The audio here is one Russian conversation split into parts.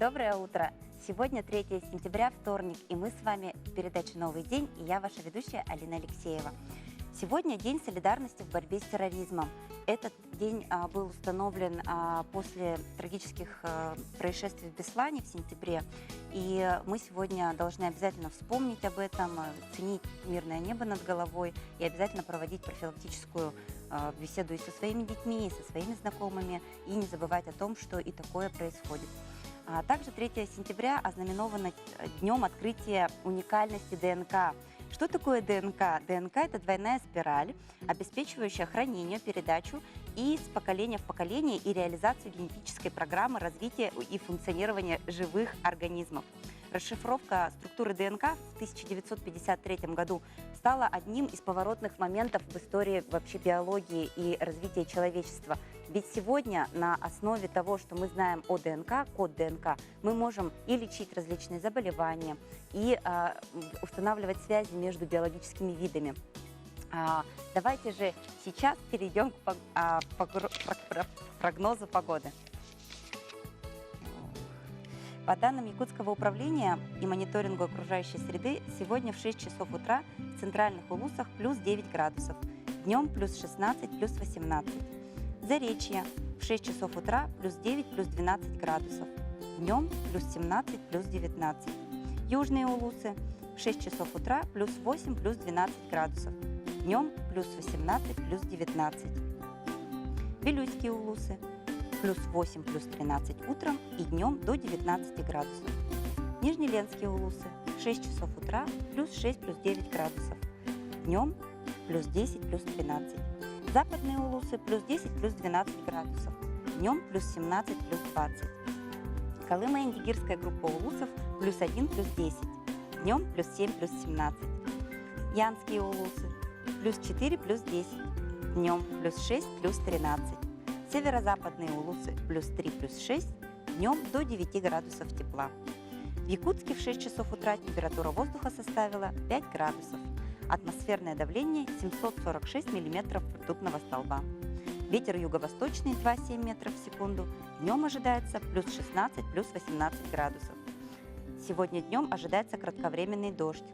Доброе утро! Сегодня 3 сентября, вторник, и мы с вами в передаче «Новый день», и я ваша ведущая Алина Алексеева. Сегодня День солидарности в борьбе с терроризмом. Этот день был установлен после трагических происшествий в Беслане в сентябре, и мы сегодня должны обязательно вспомнить об этом, ценить мирное небо над головой и обязательно проводить профилактическую беседу и со своими детьми, и со своими знакомыми, и не забывать о том, что и такое происходит. Также 3 сентября ознаменовано днем открытия уникальности ДНК. Что такое ДНК? ДНК – это двойная спираль, обеспечивающая хранение, передачу и с поколения в поколение и реализацию генетической программы развития и функционирования живых организмов. Расшифровка структуры ДНК в 1953 году стала одним из поворотных моментов в истории вообще биологии и развития человечества. Ведь сегодня на основе того, что мы знаем о ДНК, код ДНК, мы можем и лечить различные заболевания, и устанавливать связи между биологическими видами. Давайте же сейчас перейдем к прогнозу погоды. По данным Якутского управления и мониторингу окружающей среды, сегодня в 6 часов утра в центральных Улусах плюс 9 градусов, днем плюс 16, плюс 18. Заречье в 6 часов утра плюс 9, плюс 12 градусов, днем плюс 17, плюс 19. Южные Улусы в 6 часов утра плюс 8, плюс 12 градусов, днем плюс 18, плюс 19. Вилюйские Улусы плюс 8, плюс 13 утром и днем до 19 градусов. Нижнеленские Улусы в 6 часов утра плюс 6, плюс 9 градусов, днем плюс 10, плюс 13. Западные Улусы плюс 10, плюс 12 градусов, днем плюс 17, плюс 20. Колымо-Индигирская группа Улусов плюс 1, плюс 10, днем плюс 7, плюс 17. Янские Улусы плюс 4, плюс 10, днем плюс 6, плюс 13. Северо-западные Улусы плюс 3, плюс 6, днем до 9 градусов тепла. В Якутске в 6 часов утра температура воздуха составила 5 градусов. Атмосферное давление 746 миллиметров ртутного столба. Ветер юго-восточный 2,7 метров в секунду. Днем ожидается плюс 16, плюс 18 градусов. Сегодня днем ожидается кратковременный дождь.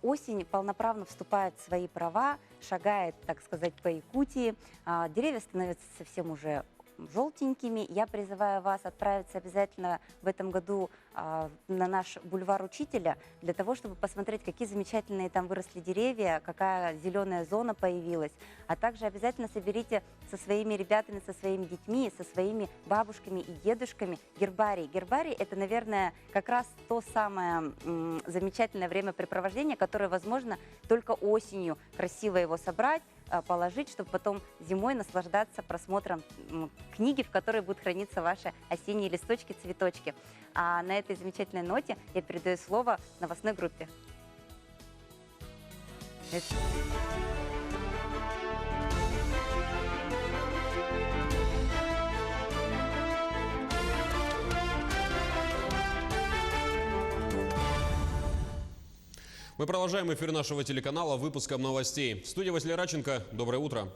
Осень полноправно вступает в свои права, шагает, так сказать, по Якутии. Деревья становятся совсем уже желтенькими. Я призываю вас отправиться обязательно в этом году на наш бульвар Учителя для того, чтобы посмотреть, какие замечательные там выросли деревья, какая зеленая зона появилась. А также обязательно соберите со своими ребятами, со своими детьми, со своими бабушками и дедушками гербарий. Гербарий – это, наверное, как раз то самое замечательное времяпрепровождение, которое возможно только осенью. Красиво его собрать, положить, чтобы потом зимой наслаждаться просмотром книги, в которой будут храниться ваши осенние листочки, цветочки. А на этой замечательной ноте я передаю слово новостной группе. Мы продолжаем эфир нашего телеканала выпуском новостей. В студии Василий Раченко. Доброе утро.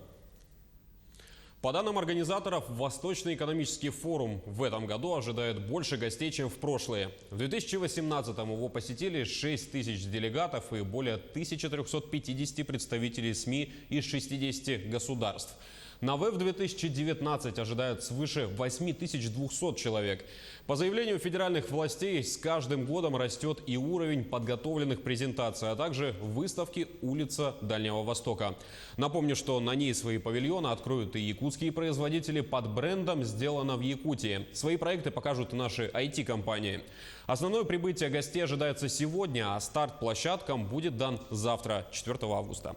По данным организаторов, Восточный экономический форум в этом году ожидает больше гостей, чем в прошлые. В 2018-м его посетили 6 тысяч делегатов и более 1350 представителей СМИ из 60 государств. На ВЭФ 2019 ожидают свыше 8200 человек. По заявлению федеральных властей, с каждым годом растет и уровень подготовленных презентаций, а также выставки «Улица Дальнего Востока». Напомню, что на ней свои павильоны откроют и якутские производители под брендом «Сделано в Якутии». Свои проекты покажут и наши IT-компании. Основное прибытие гостей ожидается сегодня, а старт площадкам будет дан завтра, 4 августа.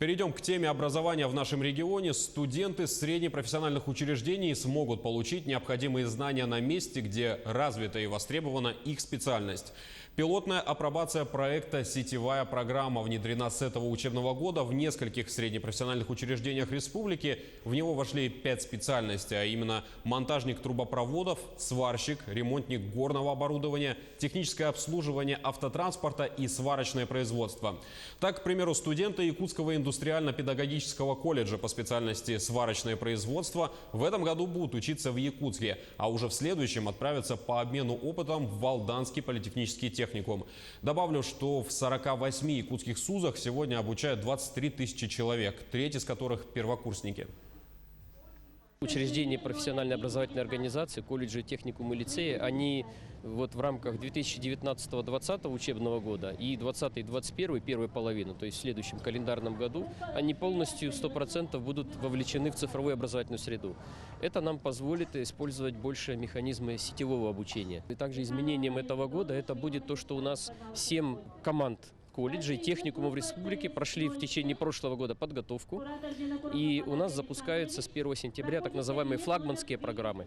Перейдем к теме образования в нашем регионе. Студенты среднепрофессиональных учреждений смогут получить необходимые знания на месте, где развита и востребована их специальность. Пилотная апробация проекта «Сетевая программа» внедрена с этого учебного года в нескольких среднепрофессиональных учреждениях республики. В него вошли 5 специальностей, а именно монтажник трубопроводов, сварщик, ремонтник горного оборудования, техническое обслуживание автотранспорта и сварочное производство. Так, к примеру, студенты Якутского индустриально-педагогического колледжа по специальности сварочное производство в этом году будут учиться в Якутске, а уже в следующем отправятся по обмену опытом в Валданский политехнический техникум. Добавлю, что в 48 якутских СУЗах сегодня обучают 23 тысячи человек, треть из которых первокурсники. Учреждения профессиональной образовательной организации, колледжи, техникумы, лицеи, они вот в рамках 2019-2020 учебного года и 2020-2021 первой половины, то есть в следующем календарном году, они полностью 100% будут вовлечены в цифровую образовательную среду. Это нам позволит использовать больше механизмы сетевого обучения. И также изменением этого года это будет то, что у нас 7 команд колледжей, техникумов республики прошли в течение прошлого года подготовку. И у нас запускаются с 1 сентября так называемые флагманские программы.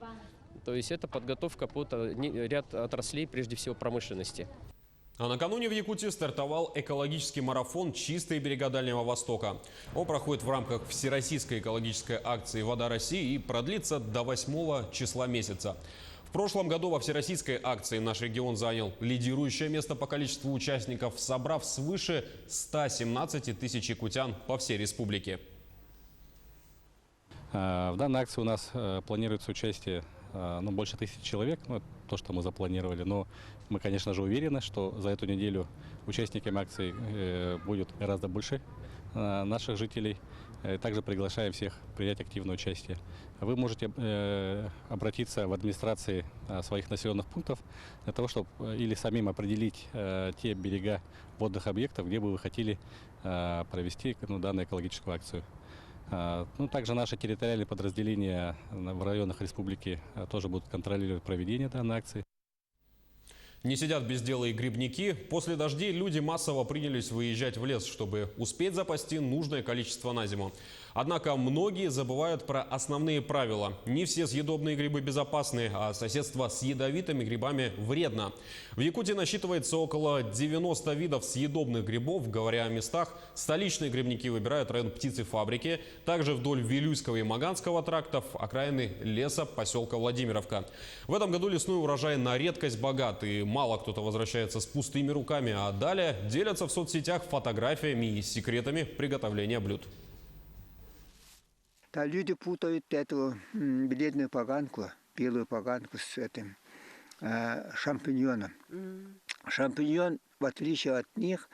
То есть это подготовка под ряд отраслей, прежде всего промышленности. А накануне в Якутии стартовал экологический марафон «Чистые берега Дальнего Востока». Он проходит в рамках всероссийской экологической акции «Вода России» и продлится до 8 числа месяца. В прошлом году во всероссийской акции наш регион занял лидирующее место по количеству участников, собрав свыше 117 тысяч якутян по всей республике. В данной акции у нас планируется участие больше 1000 человек, то, что мы запланировали. Но мы, конечно же, уверены, что за эту неделю участниками акции будет гораздо больше наших жителей. Также приглашаем всех принять активное участие. Вы можете обратиться в администрации своих населенных пунктов для того, чтобы или самим определить те берега водных объектов, где бы вы хотели провести данную экологическую акцию. Также наши территориальные подразделения в районах республики тоже будут контролировать проведение данной акции. Не сидят без дела и грибники. После дождей люди массово принялись выезжать в лес, чтобы успеть запасти нужное количество на зиму. Однако многие забывают про основные правила. Не все съедобные грибы безопасны, а соседство с ядовитыми грибами вредно. В Якутии насчитывается около 90 видов съедобных грибов. Говоря о местах, столичные грибники выбирают район птицефабрики, также вдоль Вилюйского и Маганского трактов, окраины леса поселка Владимировка. В этом году лесной урожай на редкость богат, и мало кто-то возвращается с пустыми руками, а далее делятся в соцсетях фотографиями и секретами приготовления блюд. Да, люди путают эту белую поганку с этим шампиньоном. Шампиньон, в отличие от них,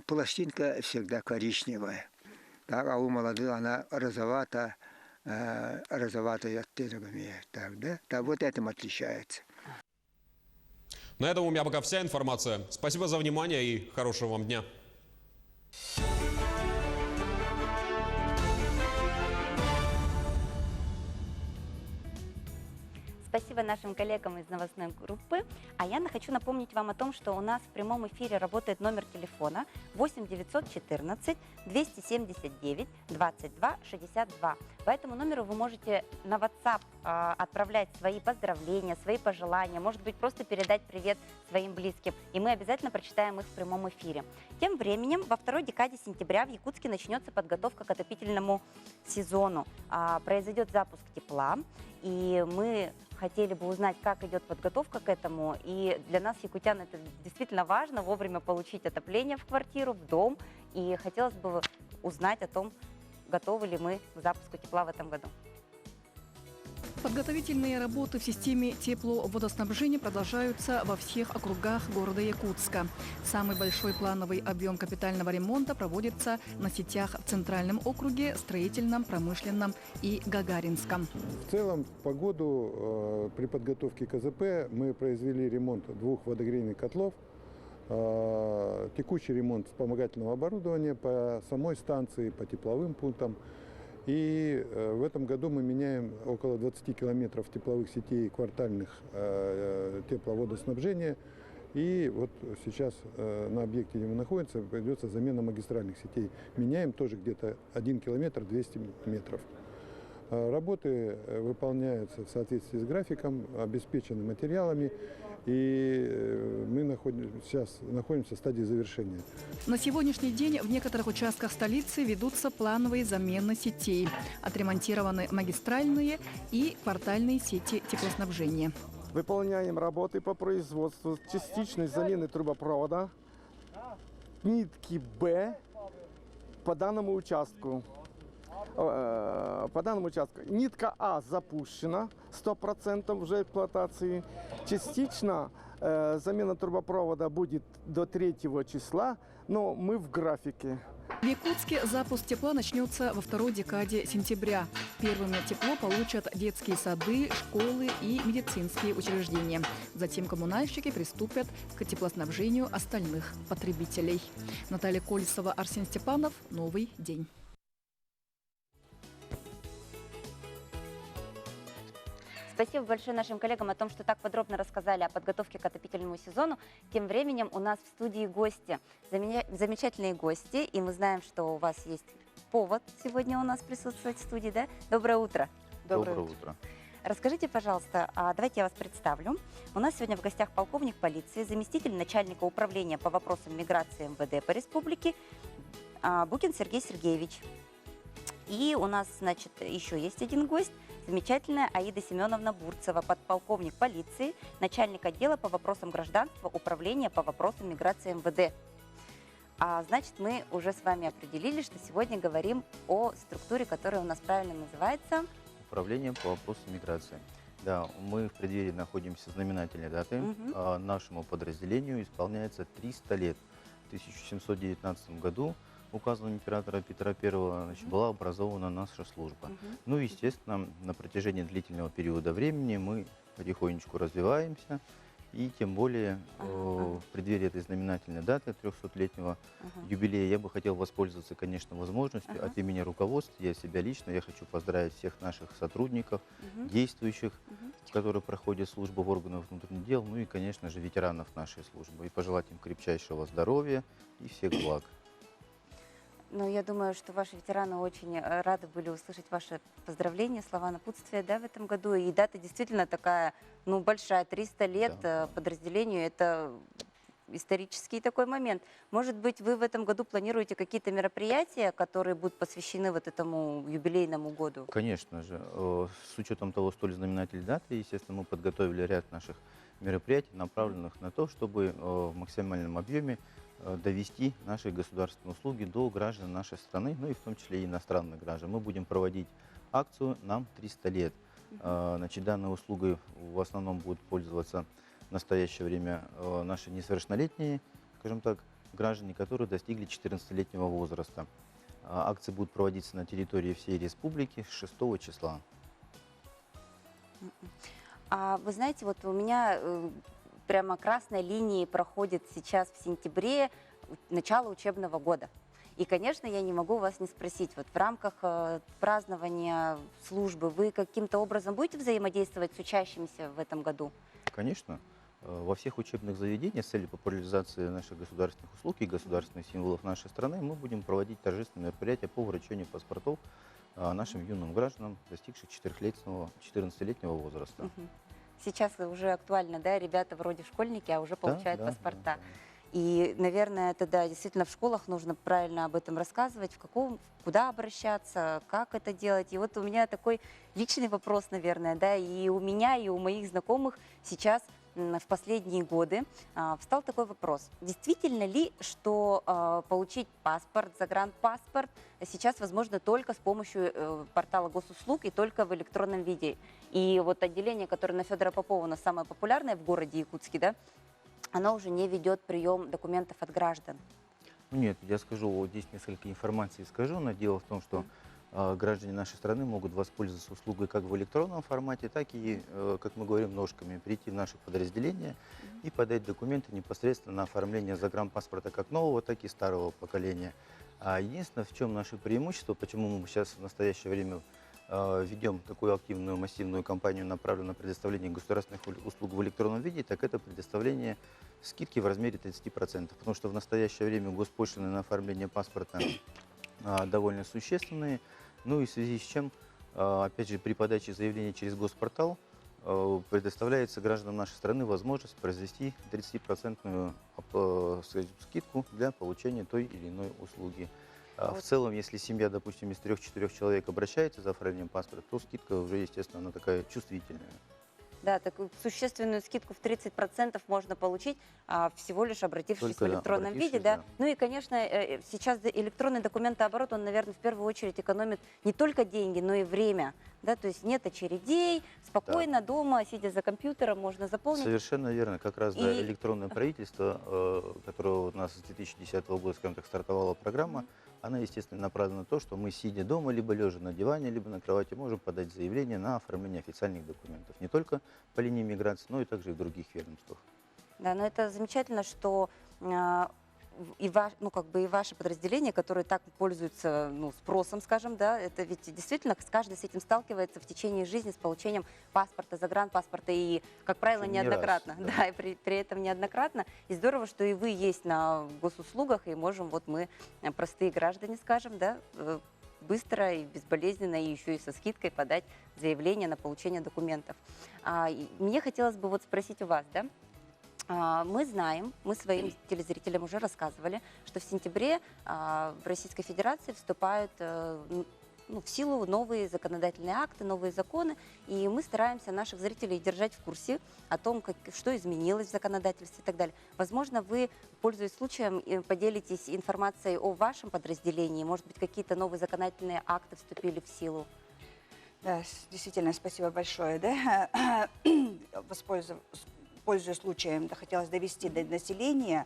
пластинка всегда коричневая. Так, а у молодых она розоватая оттенок имеет. Так, да? Да, вот этим отличается. На этом у меня пока вся информация. Спасибо за внимание и хорошего вам дня. Спасибо нашим коллегам из новостной группы. А я хочу напомнить вам о том, что у нас в прямом эфире работает номер телефона 8 914 279 22 62. По этому номеру вы можете на WhatsApp отправлять свои поздравления, свои пожелания, может быть, просто передать привет своим близким. И мы обязательно прочитаем их в прямом эфире. Тем временем, во второй декаде сентября в Якутске начнется подготовка к отопительному сезону. Произойдет запуск тепла, и мы хотели бы узнать, как идет подготовка к этому. И для нас, якутян, это действительно важно, вовремя получить отопление в квартиру, в дом. И хотелось бы узнать о том, готовы ли мы к запуску тепла в этом году. Подготовительные работы в системе тепловодоснабжения продолжаются во всех округах города Якутска. Самый большой плановый объем капитального ремонта проводится на сетях в Центральном округе, Строительном, Промышленном и Гагаринском. В целом, по году при подготовке КЗП мы произвели ремонт 2 водогрейных котлов, текущий ремонт вспомогательного оборудования по самой станции, по тепловым пунктам. И в этом году мы меняем около 20 километров тепловых сетей квартальных тепловодоснабжения И вот сейчас на объекте, где мы находимся, придется замена магистральных сетей. Меняем тоже где-то 1 километр 200 метров. Работы выполняются в соответствии с графиком, обеспечены материалами, и мы сейчас находимся в стадии завершения. На сегодняшний день в некоторых участках столицы ведутся плановые замены сетей. Отремонтированы магистральные и квартальные сети теплоснабжения. Выполняем работы по производству частичной замены трубопровода нитки Б по данному участку. Нитка А запущена 100% уже эксплуатации. Частично замена трубопровода будет до 3 числа, но мы в графике. В Якутске запуск тепла начнется во второй декаде сентября. Первыми тепло получат детские сады, школы и медицинские учреждения. Затем коммунальщики приступят к теплоснабжению остальных потребителей. Наталья Колесова, Арсен Степанов. Новый день. Спасибо большое нашим коллегам о том, что так подробно рассказали о подготовке к отопительному сезону. Тем временем у нас в студии гости, замечательные гости, и мы знаем, что у вас есть повод сегодня у нас присутствовать в студии, да? Доброе утро. Доброе утро. Расскажите, пожалуйста, давайте я вас представлю. У нас сегодня в гостях полковник полиции, заместитель начальника управления по вопросам миграции МВД по республике Букин Сергей Сергеевич. И у нас, значит, еще есть один гость. Замечательная Аида Семеновна Бурцева, подполковник полиции, начальник отдела по вопросам гражданства, управления по вопросам миграции МВД. Значит, мы уже с вами определили, что сегодня говорим о структуре, которая у нас правильно называется. Управление по вопросам миграции. Да, мы в преддверии находимся знаменательной даты. Нашему подразделению исполняется 300 лет. В 1719 году указом императора Петра I была образована наша служба. Ну, естественно, на протяжении длительного периода времени мы потихонечку развиваемся. И тем более в преддверии этой знаменательной даты, 300-летнего юбилея, я бы хотел воспользоваться, конечно, возможностью от имени руководства, я себя лично, я хочу поздравить всех наших сотрудников, действующих, которые проходят службу в органах внутренних дел, ну и, конечно же, ветеранов нашей службы. И пожелать им крепчайшего здоровья и всех благ. Ну, я думаю, что ваши ветераны очень рады были услышать ваши поздравления, слова напутствия, да, в этом году. И дата действительно такая, ну, большая, 300 лет подразделению. Это исторический такой момент. Может быть, вы в этом году планируете какие-то мероприятия, которые будут посвящены вот этому юбилейному году? Конечно же. С учетом того столь знаменательной даты, естественно, мы подготовили ряд наших мероприятий, направленных на то, чтобы в максимальном объеме довести наши государственные услуги до граждан нашей страны, ну и в том числе и иностранных граждан. Мы будем проводить акцию «Нам 300 лет». Значит, данной услугой в основном будут пользоваться в настоящее время наши несовершеннолетние, скажем так, граждане, которые достигли 14-летнего возраста. Акции будут проводиться на территории всей республики с 6 числа. Вы знаете, вот у меня прямо красной линией проходит сейчас в сентябре начало учебного года. И, конечно, я не могу вас не спросить, вот в рамках празднования службы вы каким-то образом будете взаимодействовать с учащимися в этом году? Конечно. Во всех учебных заведениях с целью популяризации наших государственных услуг и государственных символов нашей страны мы будем проводить торжественные мероприятия по вручению паспортов нашим юным гражданам, достигших 14-летнего возраста. Сейчас уже актуально, да, ребята вроде школьники, а уже получают паспорта. Да. И, наверное, это, да, действительно в школах нужно правильно об этом рассказывать, куда обращаться, как это делать. И вот у меня такой личный вопрос, наверное, да, и у меня, и у моих знакомых сейчас в последние годы встал такой вопрос. Действительно ли, что получить паспорт, загранпаспорт сейчас возможно только с помощью портала госуслуг и только в электронном виде? И вот отделение, которое на Федора Попова у нас самое популярное в городе Якутске, да, оно уже не ведет прием документов от граждан. Нет, я скажу, вот здесь несколько информации скажу, но дело в том, что граждане нашей страны могут воспользоваться услугой как в электронном формате, так и, как мы говорим, ножками, прийти в наше подразделение и подать документы непосредственно на оформление загранпаспорта как нового, так и старого поколения. А единственное, в чем наше преимущество, почему мы сейчас в настоящее время ведем такую активную массивную кампанию, направленную на предоставление государственных услуг в электронном виде, так это предоставление скидки в размере 30%. Потому что в настоящее время госпошлины на оформление паспорта довольно существенные. Ну и в связи с чем, опять же, при подаче заявления через госпортал предоставляется гражданам нашей страны возможность произвести 30% скидку для получения той или иной услуги. В целом, если семья, допустим, из 3-4 человек обращается за оформлением паспорта, то скидка уже, естественно, она такая чувствительная. Да, такую существенную скидку в 30% можно получить, всего лишь обратившись Только, в электронном виде. Да. да. Ну и, конечно, сейчас электронный документооборот, он, наверное, в первую очередь экономит не только деньги, но и время. Да, то есть нет очередей, спокойно дома, сидя за компьютером, можно заполнить. Совершенно верно. Как раз электронное правительство, которое у нас с 2010 года, скажем так, стартовала программа, она, естественно, направлена на то, что мы, сидя дома, либо лежа на диване, либо на кровати, можем подать заявление на оформление официальных документов. Не только по линии миграции, но и также и в других ведомствах. Да, но это замечательно, что и ваше подразделение, которое так пользуется спросом, скажем, да, это ведь действительно каждый с этим сталкивается в течение жизни, с получением паспорта, загранпаспорта, и, как правило, Причем неоднократно. не раз, да, и при этом неоднократно. И здорово, что и вы есть на госуслугах, и можем, вот мы, простые граждане, скажем, да, быстро и безболезненно, и еще и со скидкой подать заявление на получение документов. Мне хотелось бы вот спросить у вас, да, мы знаем, мы своим телезрителям уже рассказывали, что в сентябре в Российской Федерации вступают в силу новые законодательные акты, новые законы, и мы стараемся наших зрителей держать в курсе о том, что изменилось в законодательстве и так далее. Возможно, вы, пользуясь случаем, поделитесь информацией о вашем подразделении, может быть, какие-то новые законодательные акты вступили в силу? Да, действительно, спасибо большое. Да? Пользуясь случаем, хотелось довести до населения.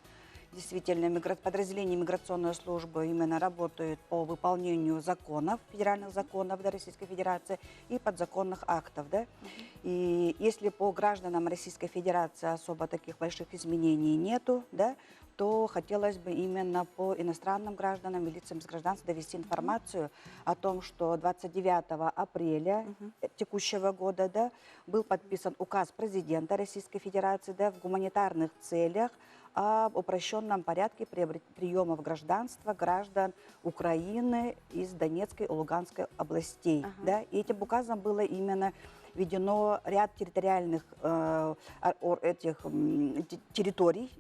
Действительно, подразделения миграционной службы именно работают по выполнению законов, федеральных законов Российской Федерации и подзаконных актов. Да? И если по гражданам Российской Федерации особо таких больших изменений нету, да, то хотелось бы именно по иностранным гражданам и лицам с гражданством довести информацию о том, что 29 апреля текущего года, да, был подписан указ президента Российской Федерации, да, в гуманитарных целях об упрощенном порядке приема в гражданство граждан Украины из Донецкой и Луганской областей. Да, и этим указом было именно введено ряд территориальных территорий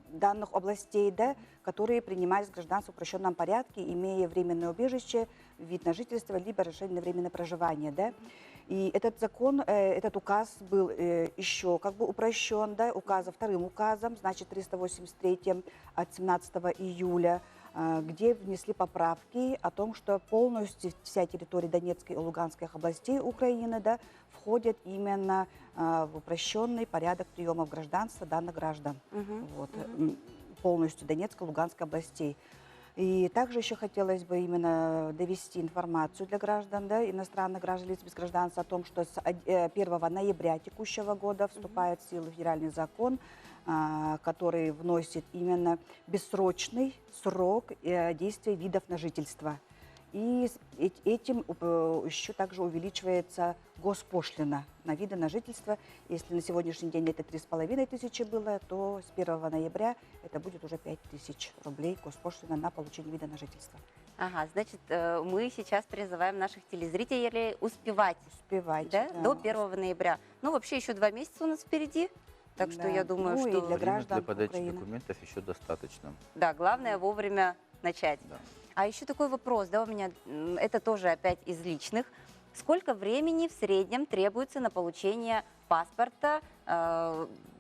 данных областей, да, которые принимались гражданство в упрощенном порядке, имея временное убежище, вид на жительство, либо разрешение на временное проживание. Да. И этот закон, этот указ был еще как бы упрощен, да, вторым указом, значит, 383 от 17 июля, где внесли поправки о том, что полностью вся территория Донецкой и Луганской областей Украины, да, входит именно в упрощенный порядок приема в гражданство данных граждан. Вот, полностью Донецкой и Луганской областей. И также еще хотелось бы именно довести информацию для граждан, да, иностранных граждан, лиц без гражданства, о том, что с 1 ноября текущего года вступает в силу федеральный закон, который вносит именно бессрочный срок действия видов на жительство. И этим еще также увеличивается госпошлина на виды на жительство. Если на сегодняшний день это 3500 было, то с 1 ноября это будет уже 5000 рублей госпошлина на получение вида на жительство. Ага, значит, мы сейчас призываем наших телезрителей успевать, да? До 1 ноября. Ну, вообще еще 2 месяца у нас впереди. Так что я думаю, что... И для граждан для подачи Украины. документов еще достаточно. Да, главное вовремя начать. Да. А еще такой вопрос, да, у меня, это тоже опять из личных. Сколько времени в среднем требуется на получение паспорта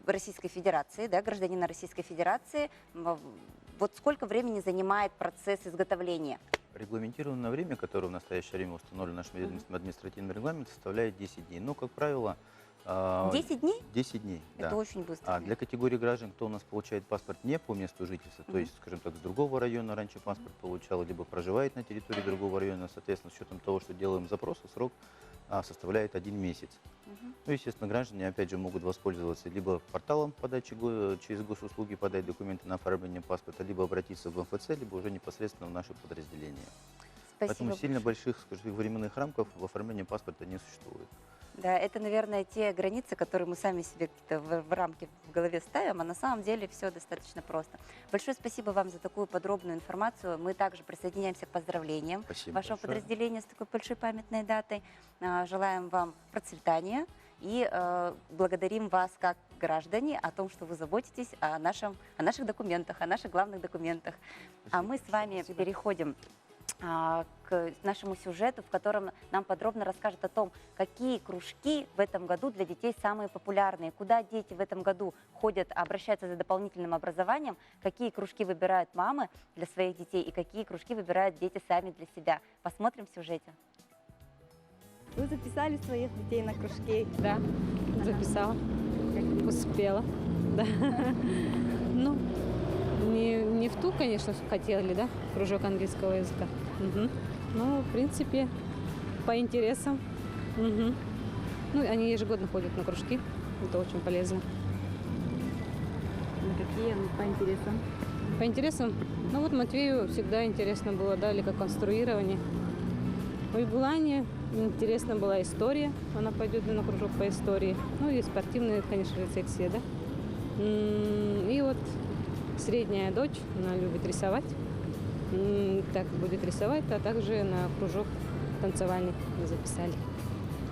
Российской Федерации, да, гражданина Российской Федерации? Вот сколько времени занимает процесс изготовления? Регламентированное время, которое в настоящее время установлено нашим ведомством административным регламентом, составляет 10 дней. Но, как правило... 10 дней? 10 дней, Это да. очень быстро. А для категории граждан, кто у нас получает паспорт не по месту жительства, то есть, скажем так, с другого района раньше паспорт получал, либо проживает на территории другого района, соответственно, с учетом того, что делаем запрос, срок составляет 1 месяц. Ну, естественно, граждане, опять же, могут воспользоваться либо порталом подачи через госуслуги, подать документы на оформление паспорта, либо обратиться в МФЦ, либо уже непосредственно в наше подразделение. Поэтому сильно больших, скажем, временных рамков в оформлении паспорта не существует. Да, это, наверное, те границы, которые мы сами себе какие-то в рамки в голове ставим, а на самом деле все достаточно просто. Большое спасибо вам за такую подробную информацию. Мы также присоединяемся к поздравлениям Спасибо вашего большое. подразделения с такой большой памятной датой. Желаем вам процветания и благодарим вас как граждане о том, что вы заботитесь о наших документах, о наших главных документах. А мы с вами переходим к нашему сюжету, в котором нам подробно расскажут о том, какие кружки в этом году для детей самые популярные, куда дети в этом году ходят, обращаются за дополнительным образованием, какие кружки выбирают мамы для своих детей и какие кружки выбирают дети сами для себя. Посмотрим в сюжете. Вы записали своих детей на кружки? Да, записала. Успела. Да. Ну, не в ту, конечно, хотели, да, кружок английского языка. Угу. Ну, в принципе, по интересам. Угу. Ну, они ежегодно ходят на кружки. Это очень полезно. На какие? По интересам? По интересам? Ну, вот Матвею всегда интересно было, да, лего-конструирование. В Иглане интересна была история. Она пойдет на кружок по истории. Ну, и спортивные, конечно же, секции, да. И вот средняя дочь, она любит рисовать. Так будет рисовать, а также на кружок танцевальный мы записали.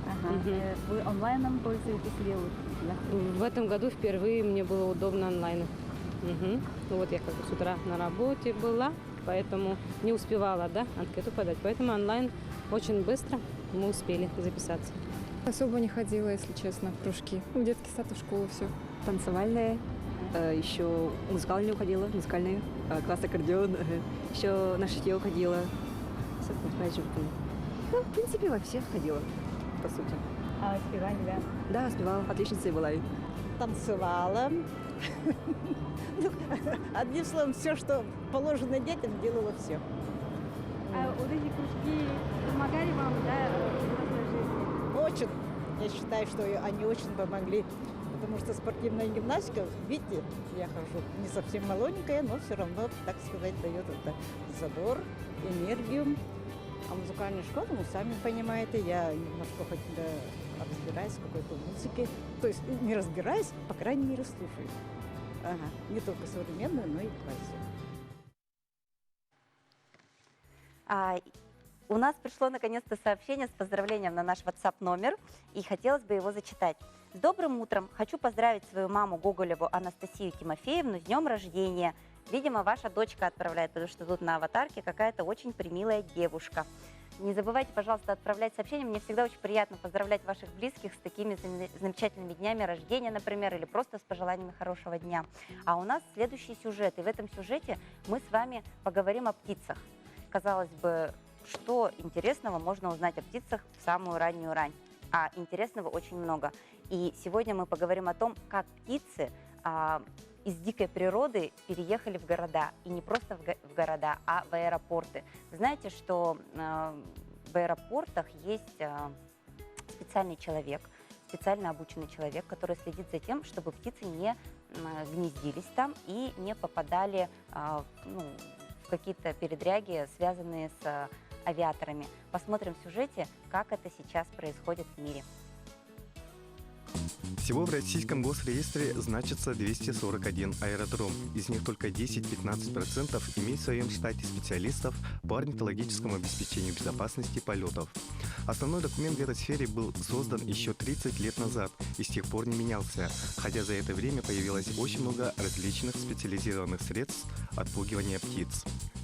Ага. Вы онлайном пользуетесь или да? В этом году впервые мне было удобно онлайн. Угу. Ну вот я как бы с утра на работе была, поэтому не успевала, да, анкету подать. Поэтому онлайн очень быстро мы успели записаться. Особо не ходила, если честно, в кружки. В детский сад, в школу, все. Танцевальные, еще музыкальные ходила, музыкальные, класс аккордеон, еще на шитье ходила. Ну, в принципе, во всех ходила, по сути. А успевали, да? Да, успевала, отличницей была. Танцевала. Одним словом, все, что положено детям, делала все. А вот эти кружки помогали вам, да, в Очень. Я считаю, что они очень помогли. Потому что спортивная гимнастика, видите, я хожу не совсем молоденькая, но все равно, так сказать, дает это задор, энергию. А музыкальная школа, ну, сами понимаете, я немножко хоть разбираюсь в какой-то музыке. То есть не разбираюсь, по крайней мере, слушаю. Ага. Не только современную, но и классику. У нас пришло наконец-то сообщение с поздравлением на наш WhatsApp номер, и хотелось бы его зачитать. С добрым утром! Хочу поздравить свою маму Гоголеву Анастасию Тимофеевну с днем рождения. Видимо, ваша дочка отправляет, потому что тут на аватарке какая-то очень примилая девушка. Не забывайте, пожалуйста, отправлять сообщения. Мне всегда очень приятно поздравлять ваших близких с такими замечательными днями рождения, например, или просто с пожеланиями хорошего дня. А у нас следующий сюжет, и в этом сюжете мы с вами поговорим о птицах. Казалось бы, что интересного можно узнать о птицах в самую раннюю рань? А интересного очень много. И сегодня мы поговорим о том, как птицы из дикой природы переехали в города. И не просто в города, а в аэропорты. Вы знаете, что в аэропортах есть специальный человек, специально обученный человек, который следит за тем, чтобы птицы не гнездились там и не попадали в какие-то передряги, связанные с авиаторами. Посмотрим в сюжете, как это сейчас происходит в мире. Всего в российском госреестре значится 241 аэродром. Из них только 10-15% имеют в своем штате специалистов по орнитологическому обеспечению безопасности полетов. Основной документ в этой сфере был создан еще 30 лет назад и с тех пор не менялся, хотя за это время появилось очень много различных специализированных средств отпугивания птиц.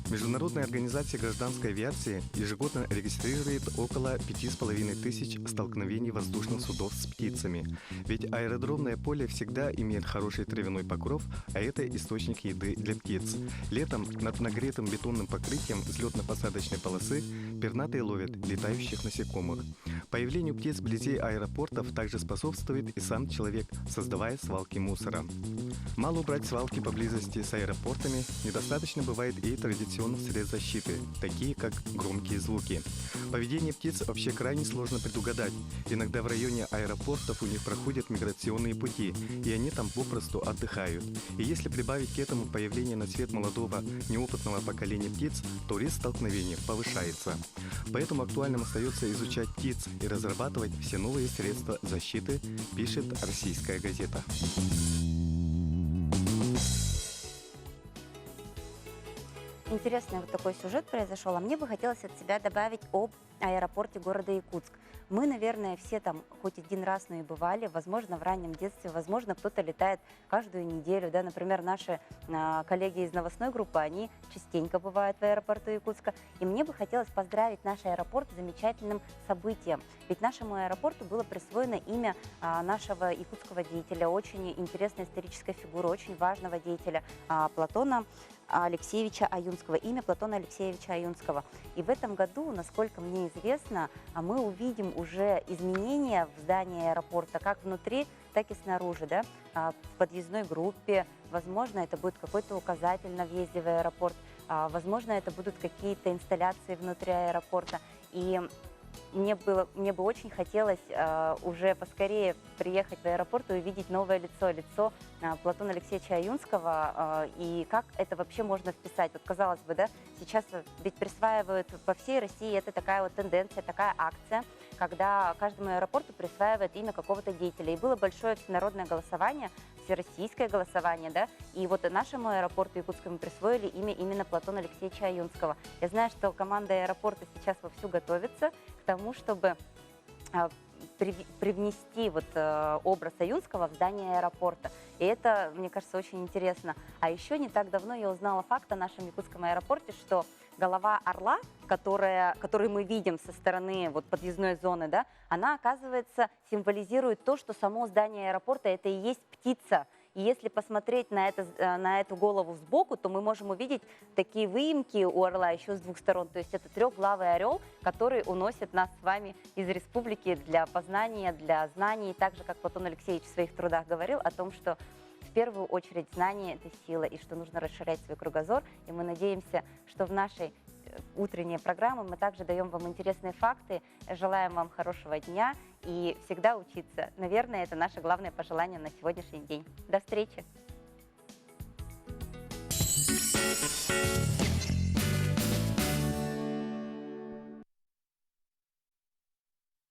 Международная организация гражданской авиации ежегодно регистрирует около 5500 столкновений воздушных судов с птицами. Ведь аэродромное поле всегда имеет хороший травяной покров, а это источник еды для птиц. Летом над нагретым бетонным покрытием взлетно-посадочной полосы пернатые ловят летающих насекомых. Появлению птиц вблизи аэропортов также способствует и сам человек, создавая свалки мусора. Мало убрать свалки поблизости с аэропортами, недостаточно бывает и традиционных информационных средств защиты, такие как громкие звуки. Поведение птиц вообще крайне сложно предугадать. Иногда в районе аэропортов у них проходят миграционные пути, и они там попросту отдыхают. И если прибавить к этому появление на свет молодого неопытного поколения птиц, то риск столкновения повышается. Поэтому актуальным остается изучать птиц и разрабатывать все новые средства защиты, пишет «Российская газета». Интересный вот такой сюжет произошел, а мне бы хотелось от себя добавить об аэропорте города Якутск. Мы, наверное, все там хоть один раз, но и бывали, возможно, в раннем детстве, возможно, кто-то летает каждую неделю, да, например, наши коллеги из новостной группы, они частенько бывают в аэропорту Якутска, и мне бы хотелось поздравить наш аэропорт с замечательным событием, ведь нашему аэропорту было присвоено имя нашего якутского деятеля, очень интересной исторической фигуры, очень важного деятеля Платона Алексеевича Аюнского, имя Платона Алексеевича Аюнского. И в этом году, насколько мне известно, мы увидим уже изменения в здании аэропорта, как внутри, так и снаружи, да, в подъездной группе. Возможно, это будет какой-то указатель на въезде в аэропорт, возможно, это будут какие-то инсталляции внутри аэропорта. И мне бы очень хотелось уже поскорее приехать в аэропорт и увидеть новое лицо Платона Алексеевича Аюнского, и как это вообще можно вписать. Вот казалось бы, да, сейчас ведь присваивают по всей России, это такая вот тенденция, такая акция, когда каждому аэропорту присваивают имя какого-то деятеля. И было большое всенародное голосование, всероссийское голосование, да, и вот нашему аэропорту якутскому присвоили имя именно Платона Алексеевича Аюнского. Я знаю, что команда аэропорта сейчас вовсю готовится к тому, чтобы привнести вот образ Аюнского в здание аэропорта. И это, мне кажется, очень интересно. А еще не так давно я узнала факт о нашем якутском аэропорте, что голова орла, которую мы видим со стороны вот подъездной зоны, да, она, оказывается, символизирует то, что само здание аэропорта это и есть птица. И если посмотреть на эту голову сбоку, то мы можем увидеть такие выемки у орла еще с двух сторон. То есть это трехглавый орел, который уносит нас с вами из республики для познания, для знаний. Так же, как Платон Алексеевич в своих трудах говорил о том, что в первую очередь знание – это сила, и что нужно расширять свой кругозор. И мы надеемся, что в нашей утренней программе мы также даем вам интересные факты, желаем вам хорошего дня и всегда учиться. Наверное, это наше главное пожелание на сегодняшний день. До встречи!